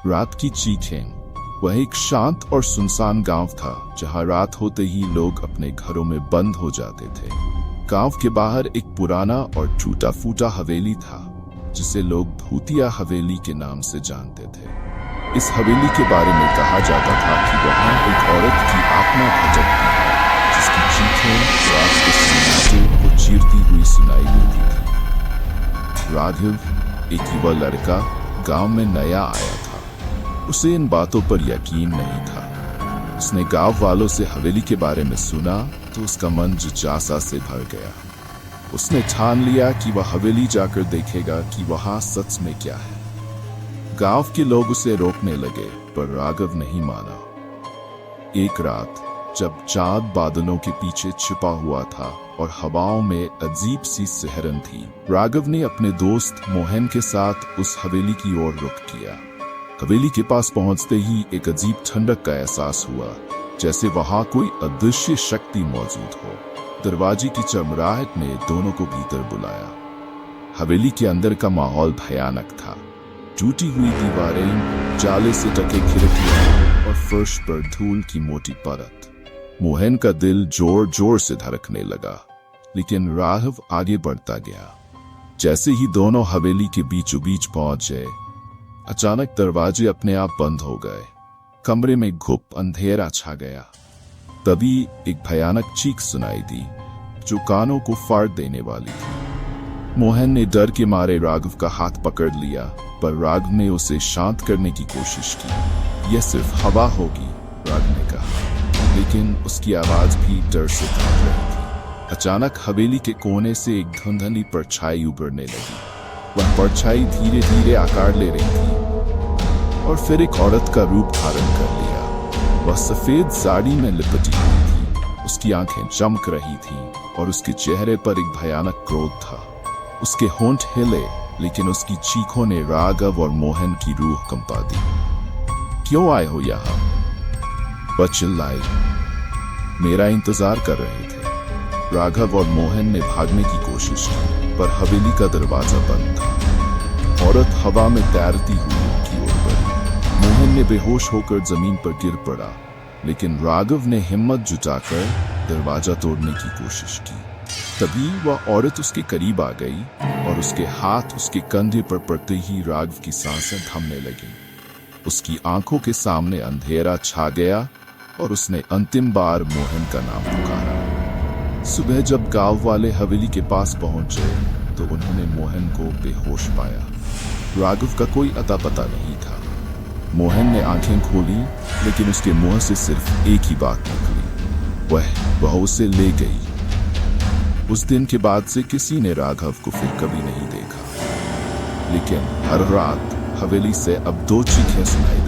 रात की चीखें। वह एक शांत और सुनसान गांव था जहां रात होते ही लोग अपने घरों में बंद हो जाते थे। गांव के बाहर एक पुराना और टूटा फूटा हवेली था जिसे लोग भूतिया हवेली के नाम से जानते थे। इस हवेली के बारे में कहा जाता था कि वहां एक औरत की आत्मा भटकती है जिसकी चीखें रात के सन्नाटे को चीरती हुई सुनाई देती थी। राघव, एक युवा लड़का, गांव में नया आया था। उसे इन बातों पर यकीन नहीं था। उसने गांव वालों से हवेली के बारे में सुना तो उसका मन जिज्ञासा से भर गया। उसने ठान लिया कि वह हवेली जाकर देखेगा कि वहां सच में क्या है। गांव के लोग उसे रोकने लगे पर राघव नहीं माना। एक रात जब चांद बादलों के पीछे छिपा हुआ था और हवाओं में अजीब सी सिहरन थी, राघव ने अपने दोस्त मोहन के साथ उस हवेली की ओर रुख किया। हवेली के पास पहुंचते ही एक अजीब ठंडक का एहसास हुआ, जैसे वहां कोई अदृश्य शक्ति मौजूद हो। दरवाजे की चमराहट ने दोनों को भीतर बुलाया। हवेली के अंदर का माहौल भयानक था। टूटी हुई दीवारें, जाले से ढके खिड़कियां और फर्श पर धूल की मोटी परत। मोहन का दिल जोर जोर से धड़कने लगा, लेकिन राघव आगे बढ़ता गया। जैसे ही दोनों हवेली के बीचों बीच पहुंचे, अचानक दरवाजे अपने आप बंद हो गए। कमरे में घुप अंधेरा छा गया। तभी एक भयानक चीख सुनाई दी जो कानों को फाड़ देने वाली थी। मोहन ने डर के मारे राघव का हाथ पकड़ लिया, पर राघव ने उसे शांत करने की कोशिश की। यह सिर्फ हवा होगी, राघव ने कहा, लेकिन उसकी आवाज भी डर से कांप रही थी। अचानक हवेली के कोने से एक धुंधली परछाई उभरने लगी। वह परछाई धीरे धीरे आकार ले रही थी और फिर एक औरत का रूप धारण कर लिया। वह सफेद साड़ी में लिपटी हुई थी। उसकी आंखें चमक रही थीं और उसके चेहरे पर एक भयानक क्रोध था। उसके होंठ हिले, लेकिन उसकी चीखों ने राघव और मोहन की रूह कंपा दी। क्यों आए हो यहाँ? वह चिल्लाई। मेरा इंतजार कर रहे थे। राघव और मोहन ने भागने की कोशिश की, पर हवेली का दरवाजा बंद था। औरत हवा में तैरती हुई उनकी ओर बढ़ी। मोहन ने बेहोश होकर जमीन पर गिर पड़ा, लेकिन राघव ने हिम्मत जुटाकर दरवाजा तोड़ने की कोशिश की। तभी वह औरत उसके करीब आ गई और उसके हाथ उसके कंधे पर पड़ते ही राघव की सांसें थमने लगीं। उसकी आंखों के सामने अंधेरा छा गया और उसने अंतिम बार मोहन का नाम पुकारा। सुबह जब गांव वाले हवेली के पास पहुंचे तो उन्होंने मोहन को बेहोश पाया। राघव का कोई अता पता नहीं था। मोहन ने आंखें खोली, लेकिन उसके मुंह से सिर्फ एक ही बात निकली, वह उसे ले गई। उस दिन के बाद से किसी ने राघव को फिर कभी नहीं देखा, लेकिन हर रात हवेली से अब दो चीखें सुनाई